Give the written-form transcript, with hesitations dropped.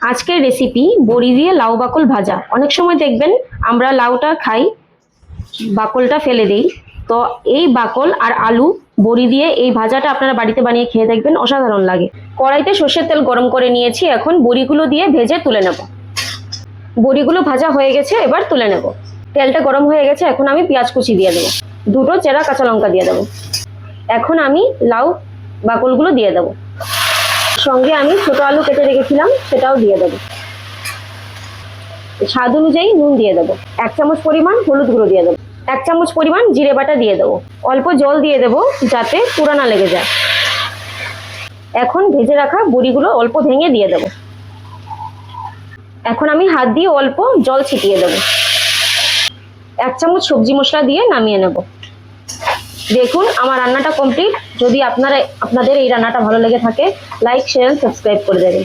আজকের রেসিপি বড়ি দিয়ে লাউ বাকল ভাজা। অনেক সময় দেখবেন আমরা লাউটা খাই, বাকলটা ফেলে দিই। তো এই বাকল আর আলু বড়ি দিয়ে এই ভাজাটা আপনারা বাড়িতে বানিয়ে খেয়ে দেখবেন, অসাধারণ লাগে। কড়াইতে সর্ষের তেল গরম করে নিয়েছি, এখন বড়িগুলো দিয়ে ভেজে তুলে নেব। বড়িগুলো ভাজা হয়ে গেছে, এবার তুলে নেব। তেলটা গরম হয়ে গেছে, এখন আমি পেঁয়াজ কুচি দিয়ে দেবো, দুটো চেরা কাঁচা লঙ্কা দিয়ে দেবো। এখন আমি লাউ বাকলগুলো দিয়ে দেবো, সঙ্গে আমি ছোট আলু কেটে রেখেছিলাম সেটাও দিয়ে দেবো। স্বাদ অনুযায়ী নুন দিয়ে দেবো, 1 চামচ পরিমাণ হলুদ গুঁড়ো দিয়ে দেবো, 1 চামচ পরিমাণ জিরে বাটা দিয়ে দেবো। অল্প জল দিয়ে দেবো যাতে পুড়া না লেগে যায়। এখন ভেজে রাখা বড়িগুলো অল্প ভেঙে দিয়ে দেবো। এখন আমি হাত দিয়ে অল্প জল ছিটিয়ে দেবো। 1 চামচ সবজি মশলা দিয়ে নামিয়ে নেব। দেখুন আমার রান্নাটা কমপ্লিট। যদি আপনাদের এই রান্নাটা ভালো লেগে থাকে, লাইক শেয়ার সাবস্ক্রাইব করে দেবেন।